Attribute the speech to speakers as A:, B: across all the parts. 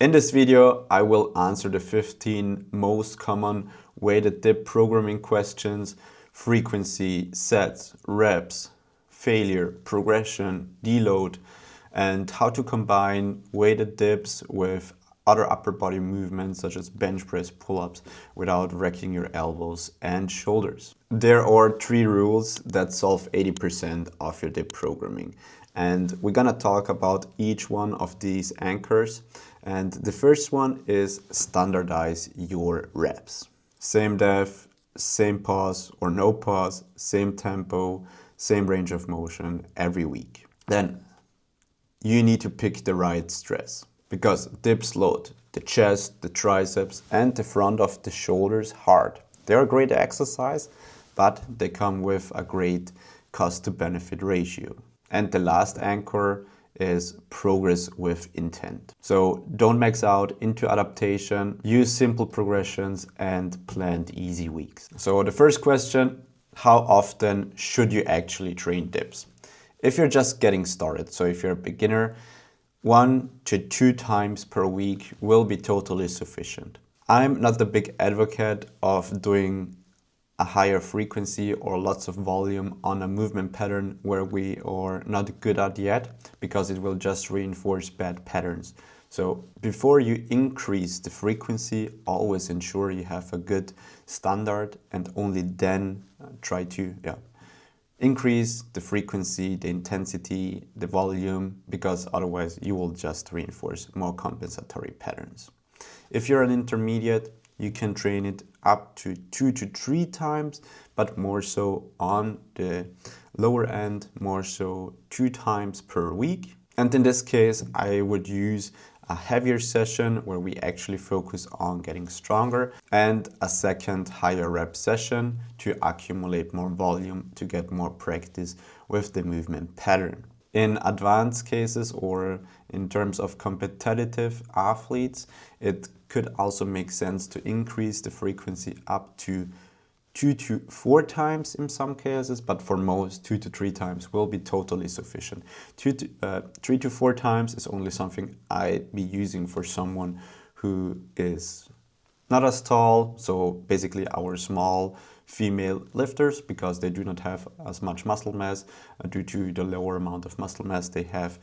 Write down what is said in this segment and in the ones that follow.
A: In this video, I will answer the 15 most common weighted dip programming questions: frequency, sets, reps, failure, progression, deload, and how to combine weighted dips with other upper body movements such as bench press, pull-ups without wrecking your elbows and shoulders. There are 3 rules that solve 80% of your dip programming, and we're gonna talk about each one of these anchors. And the first one is standardize your reps. Same depth, same pause or no pause, same tempo, same range of motion every week. Then you need to pick the right stress, because dips load the chest, the triceps, and the front of the shoulders hard. They're a great exercise, but they come with a great cost to benefit ratio. And the last anchor is progress with intent. So don't max out into adaptation, use simple progressions and planned easy weeks. So the first question, how often should you actually train dips? If you're just getting started, so if you're a beginner, 1 to 2 times per week will be totally sufficient. I'm not the big advocate of doing a higher frequency or lots of volume on a movement pattern where we are not good at yet, because it will just reinforce bad patterns. So before you increase the frequency, always ensure you have a good standard, and only then try to increase the frequency, the intensity, the volume, because otherwise you will just reinforce more compensatory patterns. If you're an intermediate, you can train it up to 2 to 3 times, but more so on the lower end, more so 2 times per week. And in this case, I would use a heavier session where we actually focus on getting stronger, and a second higher rep session to accumulate more volume to get more practice with the movement pattern. In advanced cases or in terms of competitive athletes, it could also make sense to increase the frequency up to 2 to 4 times in some cases, but for most 2 to 3 times will be totally sufficient. 3 to 4 times is only something I'd be using for someone who is not as tall, so basically our small female lifters, because they do not have as much muscle mass. Due to the lower amount of muscle mass they have,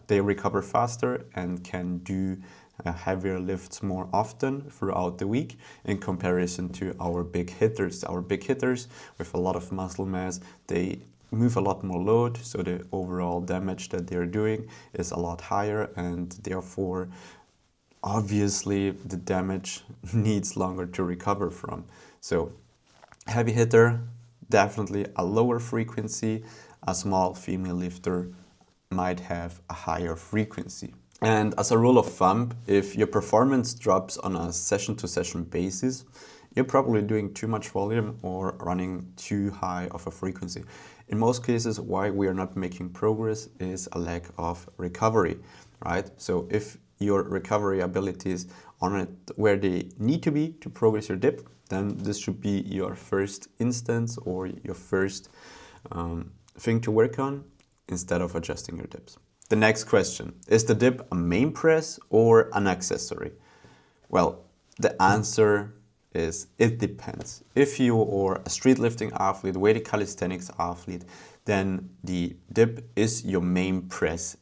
A: they recover faster and can do heavier lifts more often throughout the week in comparison to our big hitters. Our big hitters with a lot of muscle mass, they move a lot more load, so the overall damage that they're doing is a lot higher, and therefore obviously the damage needs longer to recover from. So heavy hitter, definitely a lower frequency. A small female lifter might have a higher frequency. And as a rule of thumb, if your performance drops on a session-to-session basis, you're probably doing too much volume or running too high of a frequency. In most cases, why we are not making progress is a lack of recovery, right? So if your recovery abilities aren't where they need to be to progress your dip, then this should be your first instance or your first thing to work on instead of adjusting your dips. The next question, is the dip a main press or an accessory? Well, the answer is it depends. If you are a street lifting athlete, weighted calisthenics athlete, then the dip is your main press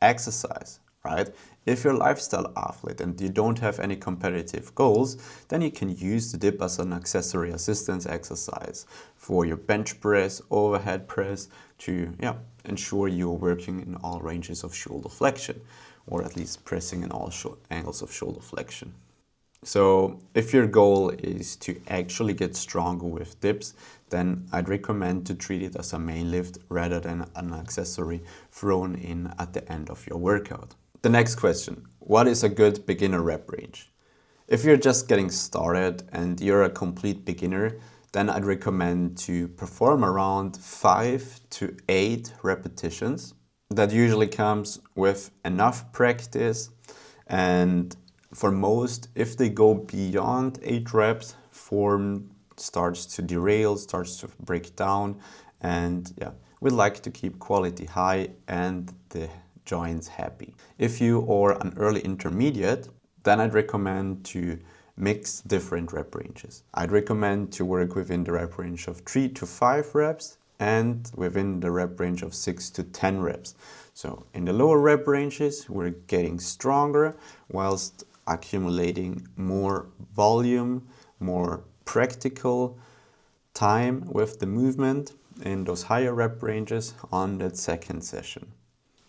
A: exercise, right? If you're a lifestyle athlete and you don't have any competitive goals, then you can use the dip as an accessory assistance exercise for your bench press, overhead press, to ensure you're working in all ranges of shoulder flexion, or at least pressing in all angles of shoulder flexion. So if your goal is to actually get stronger with dips, then I'd recommend to treat it as a main lift rather than an accessory thrown in at the end of your workout. The next question, what is a good beginner rep range? If you're just getting started and you're a complete beginner, then I'd recommend to perform around 5 to 8 repetitions. That usually comes with enough practice, and for most, if they go beyond 8 reps, form starts to derail, starts to break down, and we'd like to keep quality high and the joints happy. If you are an early intermediate, then I'd recommend to mix different rep ranges. I'd recommend to work within the rep range of 3 to 5 reps and within the rep range of 6 to 10 reps. So in the lower rep ranges, we're getting stronger whilst accumulating more volume, more practical time with the movement in those higher rep ranges on that second session.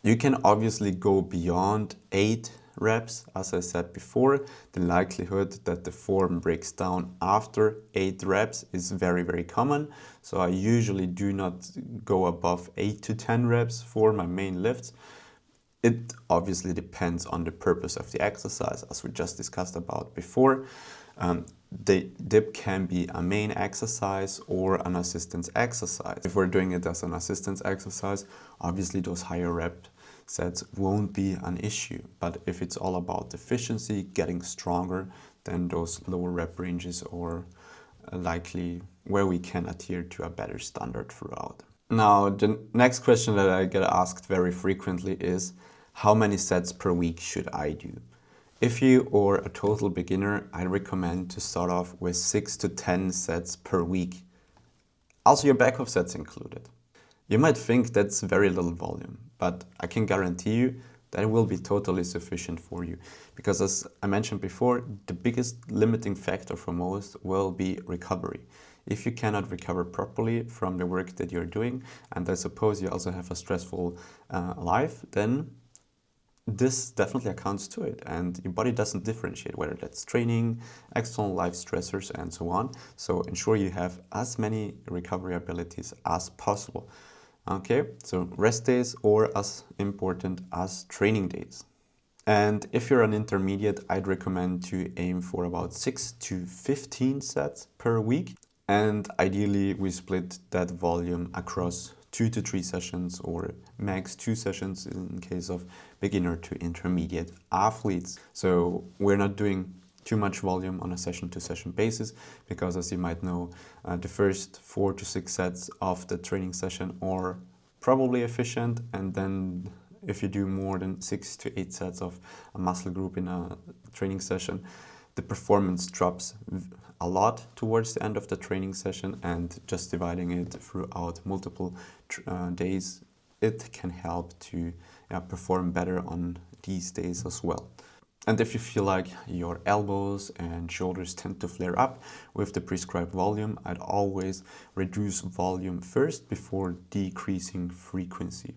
A: You can obviously go beyond 8 reps. As I said before, the likelihood that the form breaks down after 8 reps is very, very common. So I usually do not go above 8 to 10 reps for my main lifts. It obviously depends on the purpose of the exercise, as we just discussed about before. The dip can be a main exercise or an assistance exercise. If we're doing it as an assistance exercise, obviously those higher rep sets won't be an issue. But if it's all about efficiency, getting stronger, then those lower rep ranges are likely where we can adhere to a better standard throughout. Now, the next question that I get asked very frequently is, how many sets per week should I do? If you are a total beginner, I recommend to start off with 6 to 10 sets per week. Also your back off sets included. You might think that's very little volume, but I can guarantee you that it will be totally sufficient for you. Because as I mentioned before, the biggest limiting factor for most will be recovery. If you cannot recover properly from the work that you're doing, and I suppose you also have a stressful life, then this definitely accounts to it, and your body doesn't differentiate whether that's training, external life stressors, and so on. So ensure you have as many recovery abilities as possible. Okay, so rest days are as important as training days. And if you're an intermediate, I'd recommend to aim for about 6 to 15 sets per week. And ideally, we split that volume across 2 to 3 sessions or max 2 sessions in case of beginner to intermediate athletes. So we're not doing too much volume on a session-to-session basis because, as you might know, the first 4 to 6 sets of the training session are probably efficient, and then if you do more than 6 to 8 sets of a muscle group in a training session, the performance drops a lot towards the end of the training session, and just dividing it throughout multiple days, it can help to perform better on these days as well. And if you feel like your elbows and shoulders tend to flare up with the prescribed volume, I'd always reduce volume first before decreasing frequency.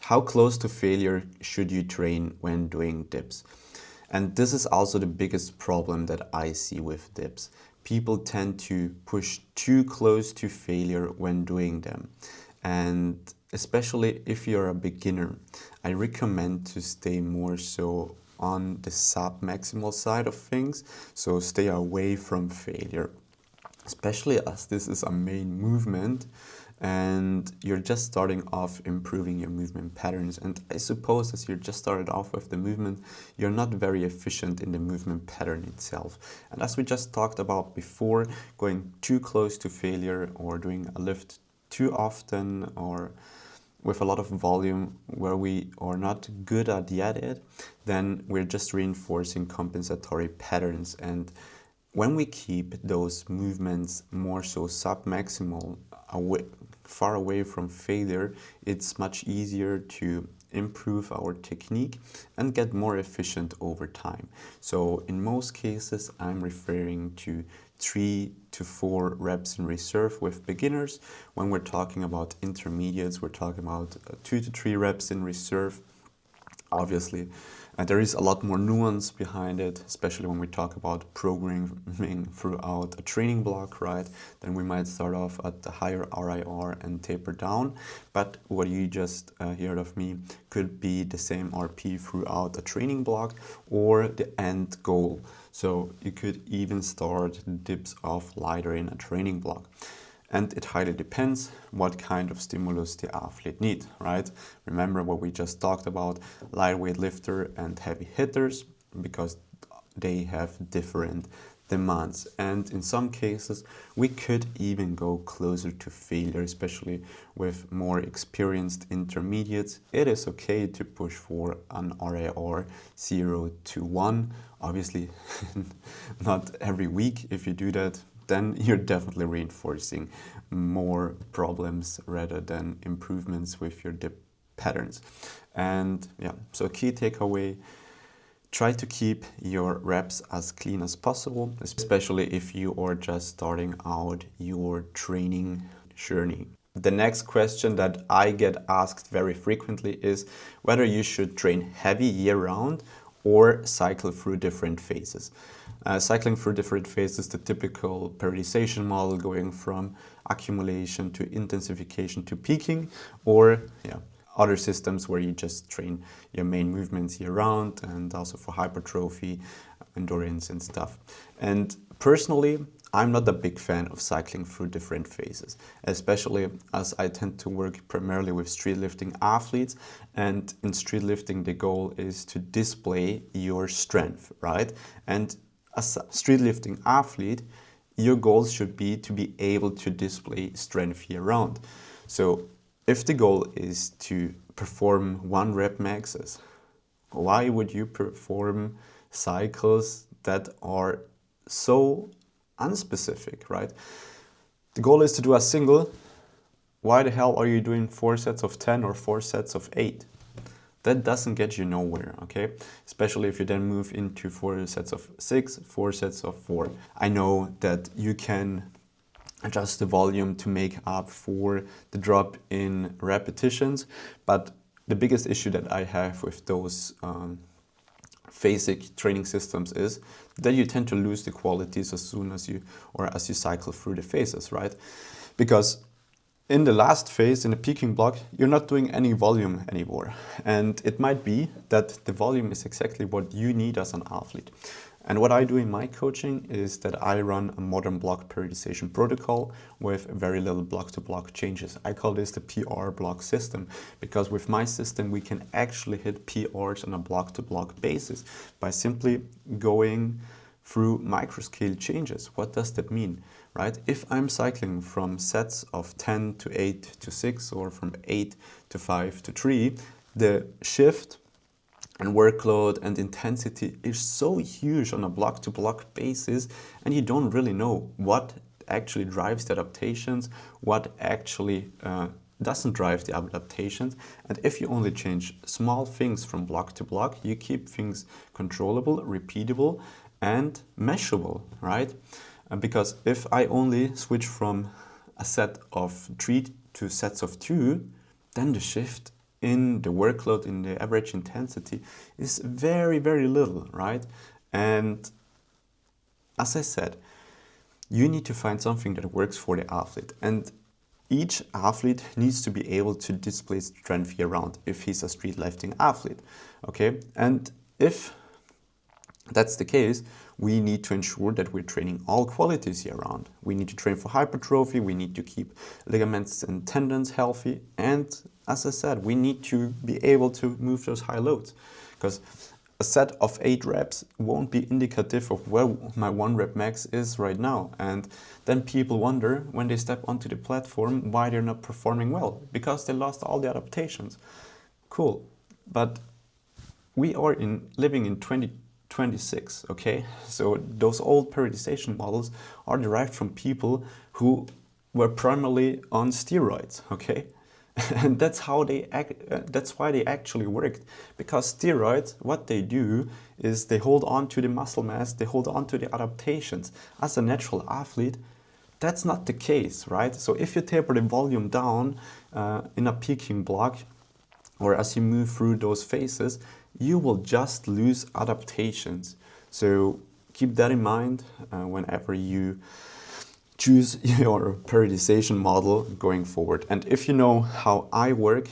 A: How close to failure should you train when doing dips? And this is also the biggest problem that I see with dips. People tend to push too close to failure when doing them. And especially if you're a beginner, I recommend to stay more so on the sub-maximal side of things, so stay away from failure, especially as this is a main movement and you're just starting off improving your movement patterns. And I suppose as you're just started off with the movement, you're not very efficient in the movement pattern itself. And as we just talked about before, going too close to failure or doing a lift too often or with a lot of volume where we are not good at it, then we're just reinforcing compensatory patterns. And when we keep those movements more so sub-maximal, far away from failure, it's much easier to improve our technique and get more efficient over time. So in most cases, I'm referring to 3 to 4 reps in reserve with beginners. When we're talking about intermediates, we're talking about 2 to 3 reps in reserve. Obviously, there is a lot more nuance behind it, especially when we talk about programming throughout a training block, right? Then we might start off at the higher RIR and taper down. But what you just heard of me could be the same RP throughout a training block or the end goal. So you could even start dips off lighter in a training block. And it highly depends what kind of stimulus the athlete needs, right? Remember what we just talked about, lightweight lifter and heavy hitters, because they have different demands. And in some cases, we could even go closer to failure, especially with more experienced intermediates. It is okay to push for an RAR 0 to 1. Obviously, not every week. If you do that, then you're definitely reinforcing more problems rather than improvements with your dip patterns. And yeah, so key takeaway, try to keep your reps as clean as possible, especially if you are just starting out your training journey. The next question that I get asked very frequently is whether you should train heavy year-round or cycle through different phases. Cycling through different phases, the typical periodization model, going from accumulation to intensification to peaking, or other systems where you just train your main movements year-round, and also for hypertrophy, endurance and stuff. And personally, I'm not a big fan of cycling through different phases, especially as I tend to work primarily with streetlifting athletes, and in streetlifting the goal is to display your strength, right? And as a streetlifting athlete, your goals should be to be able to display strength year-round. So if the goal is to perform 1 rep maxes, why would you perform cycles that are so unspecific, right? The goal is to do a single. Why the hell are you doing 4 sets of 10 or 4 sets of 8? That doesn't get you nowhere, okay? Especially if you then move into 4 sets of 6, 4 sets of 4. I know that you can adjust the volume to make up for the drop in repetitions, but the biggest issue that I have with those basic training systems is that you tend to lose the qualities as soon as you cycle through the phases, right? Because in the last phase, in the peaking block, you're not doing any volume anymore. And it might be that the volume is exactly what you need as an athlete. And what I do in my coaching is that I run a modern block periodization protocol with very little block-to-block changes. I call this the PR block system, because with my system we can actually hit PRs on a block-to-block basis by simply going through microscale changes. What does that mean, right? If I'm cycling from sets of 10 to 8 to 6 or from 8 to 5 to 3, the shift and workload and intensity is so huge on a block-to-block basis, and you don't really know what actually drives the adaptations, what actually doesn't drive the adaptations. And if you only change small things from block to block, you keep things controllable, repeatable, and measurable, right? Because if I only switch from a set of 3 to sets of 2, then the shift in the workload, in the average intensity, is very, very little, right? And as I said, you need to find something that works for the athlete. And each athlete needs to be able to display strength year-round if he's a streetlifting athlete, okay? And if that's the case, we need to ensure that we're training all qualities year-round. We need to train for hypertrophy, we need to keep ligaments and tendons healthy, and as I said, we need to be able to move those high loads, because a set of 8 reps won't be indicative of where my 1 rep max is right now. And then people wonder when they step onto the platform why they're not performing well, because they lost all the adaptations. Cool, but we are living in 2026, okay? So those old periodization models are derived from people who were primarily on steroids, okay? And that's how they that's why they actually worked, because steroids, what they do is they hold on to the muscle mass, they hold on to the adaptations. As a natural athlete, that's not the case, right? So if you taper the volume down in a peaking block, or as you move through those phases, you will just lose adaptations. So keep that in mind whenever you choose your periodization model going forward. And if you know how I work,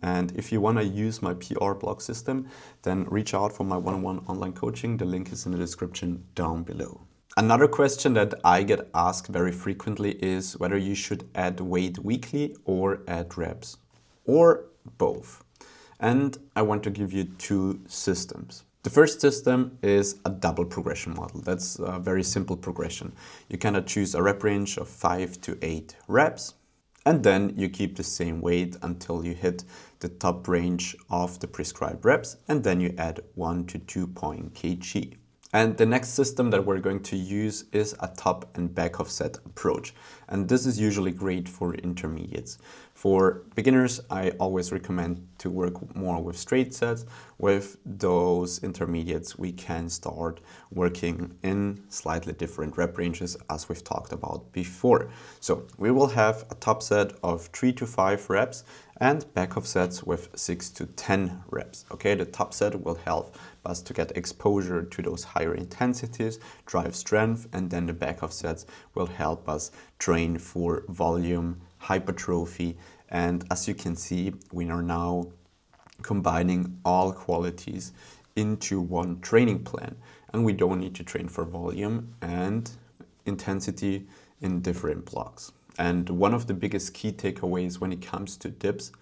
A: and if you want to use my PR block system, then reach out for my one-on-one online coaching. The link is in the description down below. Another question that I get asked very frequently is whether you should add weight weekly or add reps, or both. And I want to give you 2 systems. The first system is a double progression model. That's a very simple progression. You cannot choose a rep range of 5 to 8 reps, and then you keep the same weight until you hit the top range of the prescribed reps, and then you add 1 to 2 kg. And the next system that we're going to use is a top and back of set approach. And this is usually great for intermediates. For beginners, I always recommend to work more with straight sets. With those intermediates, we can start working in slightly different rep ranges as we've talked about before. So we will have a top set of 3 to 5 reps and back of sets with 6 to 10 reps. Okay, the top set will help us to get exposure to those higher intensities, drive strength, and then the back of sets will help us train for volume, hypertrophy, and as you can see, we are now combining all qualities into one training plan, and we don't need to train for volume and intensity in different blocks. And one of the biggest key takeaways when it comes to dips,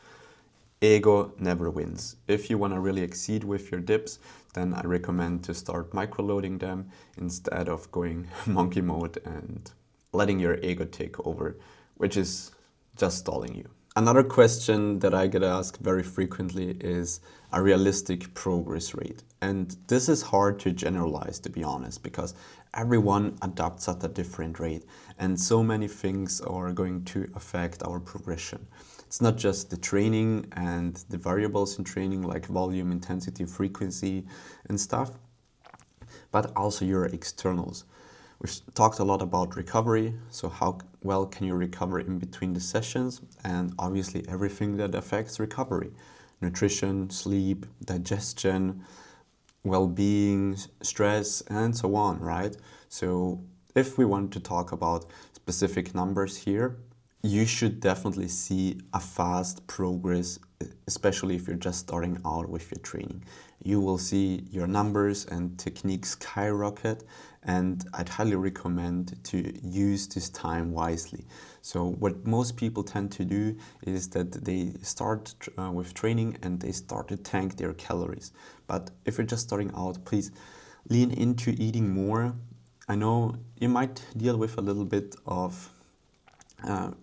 A: ego never wins. If you want to really exceed with your dips, then I recommend to start microloading them instead of going monkey mode and letting your ego take over, which is just stalling you. Another question that I get asked very frequently is a realistic progress rate. And this is hard to generalize, to be honest, because everyone adapts at a different rate and so many things are going to affect our progression. It's not just the training and the variables in training like volume, intensity, frequency and stuff, but also your externals. We've talked a lot about recovery, so how well can you recover in between the sessions, and obviously everything that affects recovery. Nutrition, sleep, digestion, well-being, stress, and so on, right? So if we want to talk about specific numbers here, you should definitely see a fast progress, especially if you're just starting out with your training. You will see your numbers and techniques skyrocket, and I'd highly recommend to use this time wisely. So what most people tend to do is that they start with training and they start to tank their calories. But if you're just starting out, please lean into eating more. I know you might deal with a little bit of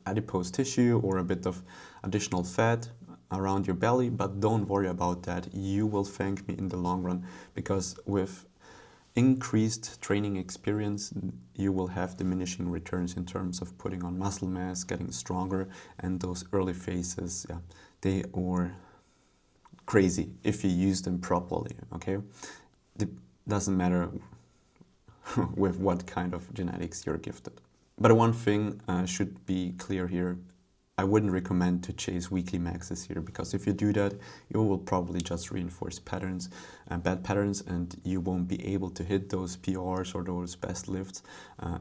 A: adipose tissue or a bit of additional fat around your belly, but don't worry about that. You will thank me in the long run, because with increased training experience, you will have diminishing returns in terms of putting on muscle mass, getting stronger, and those early phases, yeah, they are crazy if you use them properly, okay? It doesn't matter with what kind of genetics you're gifted. But one thing should be clear here. I wouldn't recommend to chase weekly maxes here, because if you do that, you will probably just reinforce patterns, bad patterns, and you won't be able to hit those PRs or those best lifts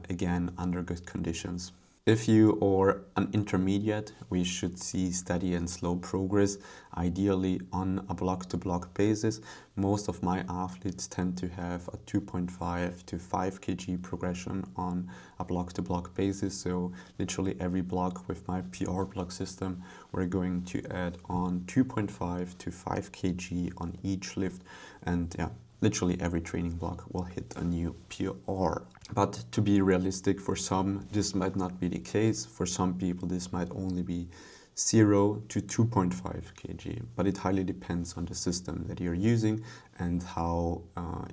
A: again under good conditions. If you are an intermediate, we should see steady and slow progress, ideally on a block-to-block basis. Most of my athletes tend to have a 2.5 to 5 kg progression on a block-to-block basis. So literally every block with my PR block system, we're going to add on 2.5 to 5 kg on each lift. And yeah, literally every training block will hit a new PR. But to be realistic, for some, this might not be the case. For some people, this might only be 0 to 2.5 kg. But it highly depends on the system that you're using and how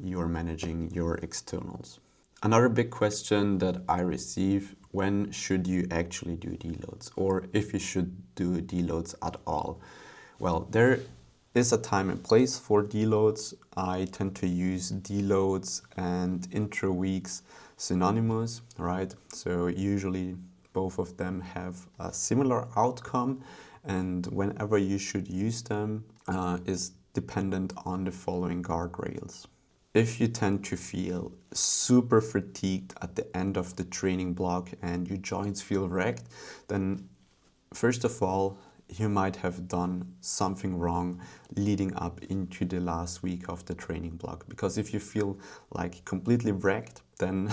A: you're managing your externals. Another big question that I receive: when should you actually do deloads, or if you should do deloads at all? Well, there is a time and place for deloads. I tend to use deloads and intra weeks synonymous, right? So usually both of them have a similar outcome, and whenever you should use them is dependent on the following guardrails. If you tend to feel super fatigued at the end of the training block and your joints feel wrecked, then first of all, you might have done something wrong leading up into the last week of the training block. Because if you feel like completely wrecked, then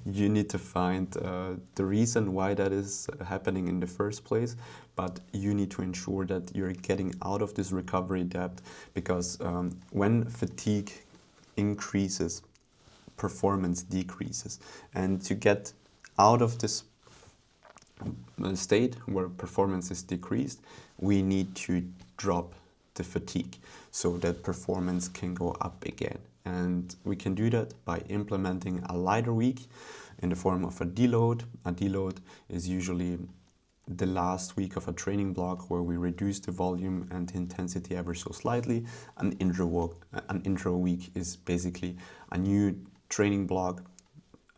A: you need to find the reason why that is happening in the first place. But you need to ensure that you're getting out of this recovery debt, because when fatigue increases, performance decreases. And to get out of this state where performance is decreased, we need to drop the fatigue so that performance can go up again. And we can do that by implementing a lighter week in the form of a deload. A deload is usually the last week of a training block where we reduce the volume and the intensity ever so slightly. An intro week is basically a new training block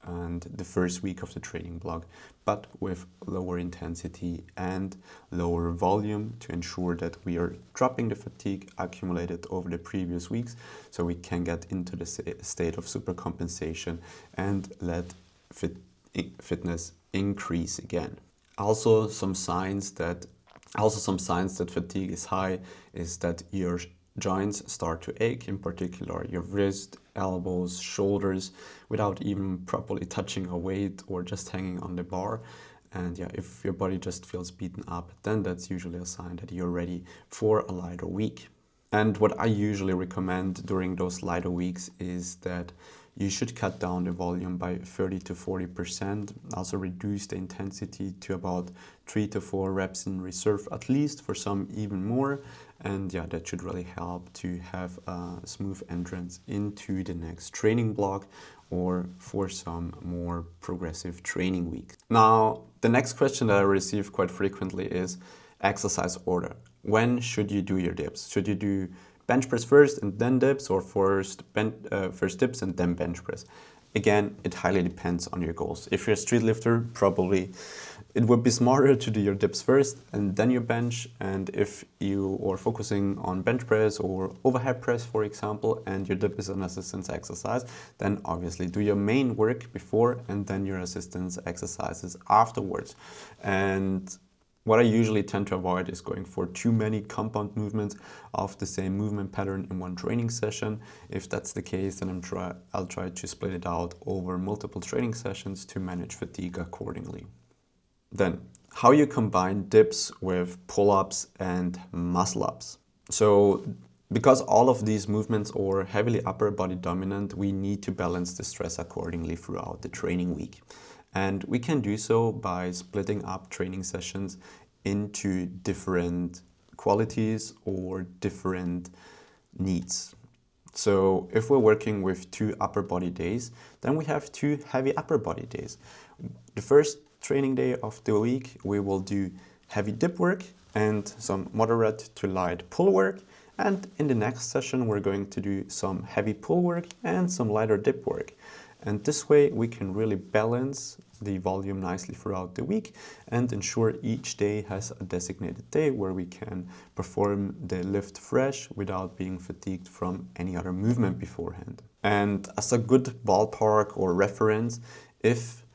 A: and the first week of the training block, but with lower intensity and lower volume to ensure that we are dropping the fatigue accumulated over the previous weeks, so we can get into the state of supercompensation and let fitness increase again. Also some signs that fatigue is high is that your joints start to ache, in particular your wrist, elbows, shoulders, without even properly touching a weight or just hanging on the bar. And yeah, if your body just feels beaten up, then that's usually a sign that you're ready for a lighter week. And what I usually recommend during those lighter weeks is that you should cut down the volume by 30 to 40%, also reduce the intensity to about 3 to 4 reps in reserve, at least, for some even more. And yeah, that should really help to have a smooth entrance into the next training block or for some more progressive training week. Now, the next question that I receive quite frequently is exercise order. When should you do your dips? Should you do bench press first and then dips, or first dips and then bench press? Again, it highly depends on your goals. If you're a street lifter, probably it would be smarter to do your dips first and then your bench. And if you are focusing on bench press or overhead press, for example, and your dip is an assistance exercise, then obviously do your main work before and then your assistance exercises afterwards. And what I usually tend to avoid is going for too many compound movements of the same movement pattern in one training session. If that's the case, then I'll try to split it out over multiple training sessions to manage fatigue accordingly. Then, how you combine dips with pull-ups and muscle-ups. So, because all of these movements are heavily upper body dominant, we need to balance the stress accordingly throughout the training week. And we can do so by splitting up training sessions into different qualities or different needs. So if we're working with 2 upper body days, then we have 2 heavy upper body days. The first training day of the week, we will do heavy dip work and some moderate to light pull work. And in the next session, we're going to do some heavy pull work and some lighter dip work. And this way we can really balance the volume nicely throughout the week and ensure each day has a designated day where we can perform the lift fresh without being fatigued from any other movement beforehand. And as a good ballpark or reference, if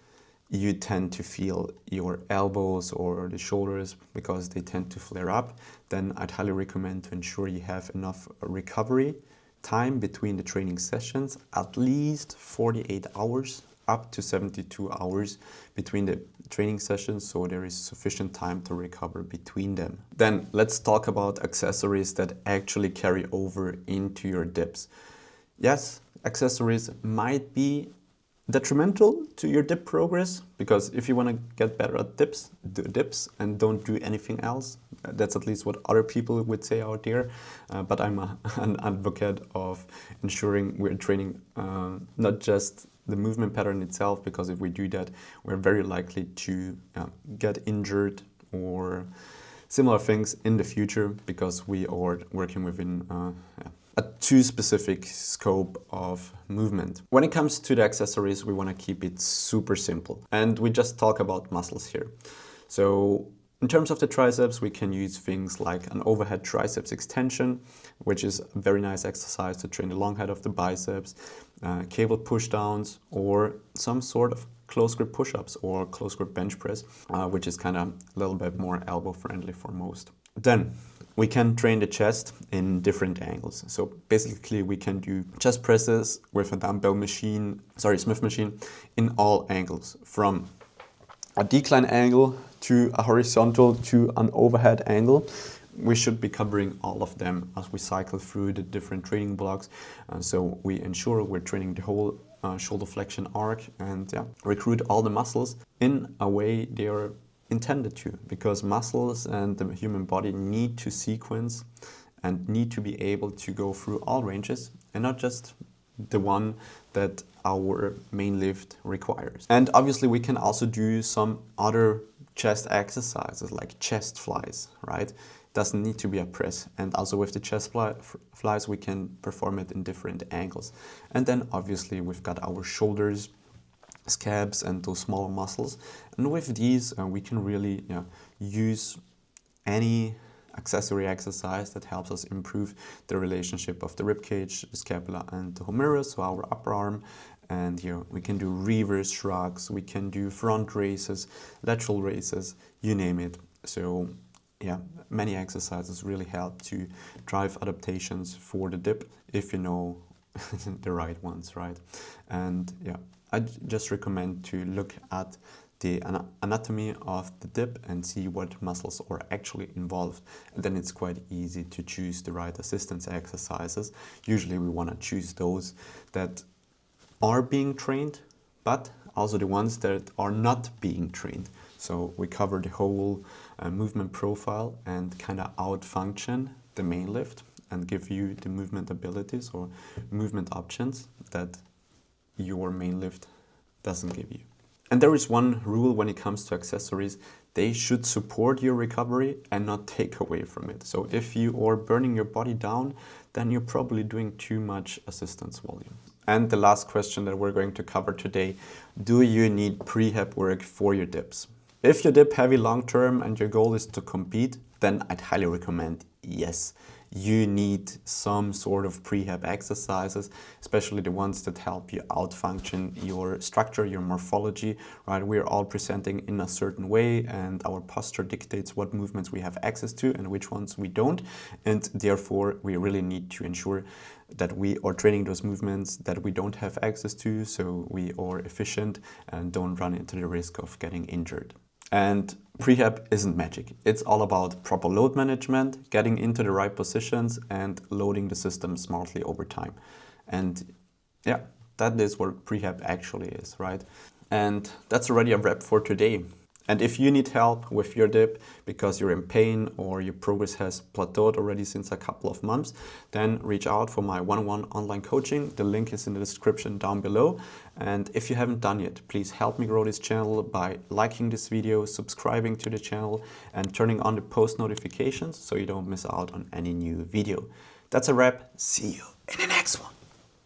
A: you tend to feel your elbows or the shoulders because they tend to flare up, then I'd highly recommend to ensure you have enough recovery time between the training sessions, at least 48 hours up to 72 hours between the training sessions, so there is sufficient time to recover between them. Then let's talk about accessories that actually carry over into your dips. Yes, accessories might be detrimental to your dip progress, because if you want to get better at dips, do dips and don't do anything else. That's at least what other people would say out there. But I'm an advocate of ensuring we're training not just the movement pattern itself, because if we do that, we're very likely to get injured or similar things in the future, because we are working within a too specific scope of movement. When it comes to the accessories, we want to keep it super simple. And we just talk about muscles here. So in terms of the triceps, we can use things like an overhead triceps extension, which is a very nice exercise to train the long head of the biceps, cable push downs, or some sort of close grip push-ups or close grip bench press, which is kind of a little bit more elbow friendly for most. Then we can train the chest in different angles. So basically we can do chest presses with a dumbbell machine, Smith machine, in all angles, from a decline angle to a horizontal to an overhead angle. we should be covering all of them as we cycle through the different training blocks. So we ensure we're training the whole shoulder flexion arc and recruit all the muscles in a way they are intended to, because muscles and the human body need to sequence and need to be able to go through all ranges and not just the one that our main lift requires. And obviously we can also do some other chest exercises like chest flies, right? Doesn't need to be a press. And also with the chest flies, we can perform it in different angles. And then obviously we've got our shoulders, scabs, and those smaller muscles. And with these, we can really use any accessory exercise that helps us improve the relationship of the ribcage, the scapula, and the humerus, so our upper arm. And here we can do reverse shrugs, we can do front raises, lateral raises, you name it. So yeah, many exercises really help to drive adaptations for the dip if you know the right ones, right? And yeah, I just recommend to look at the anatomy of the dip and see what muscles are actually involved. And then it's quite easy to choose the right assistance exercises. Usually we want to choose those that are being trained, but also the ones that are not being trained. So we cover the whole movement profile and kind of out-function the main lift and give you the movement abilities or movement options that your main lift doesn't give you. And there is one rule when it comes to accessories: they should support your recovery and not take away from it. So if you are burning your body down, then you're probably doing too much assistance volume. And the last question that we're going to cover today: do you need prehab work for your dips? If you dip heavy long term and your goal is to compete, then I'd highly recommend yes. You need some sort of prehab exercises, especially the ones that help you out-function your structure, your morphology, right? We're all presenting in a certain way and our posture dictates what movements we have access to and which ones we don't. And therefore, we really need to ensure that we are training those movements that we don't have access to, so we are efficient and don't run into the risk of getting injured. And prehab isn't magic. It's all about proper load management, getting into the right positions and loading the system smartly over time. And yeah, that is what prehab actually is, right? And that's already a wrap for today. And if you need help with your dip because you're in pain or your progress has plateaued already since a couple of months, then reach out for my one-on-one online coaching. The link is in the description down below. And if you haven't done yet, please help me grow this channel by liking this video, subscribing to the channel, and turning on the post notifications so you don't miss out on any new video. That's a wrap. See you in the next one.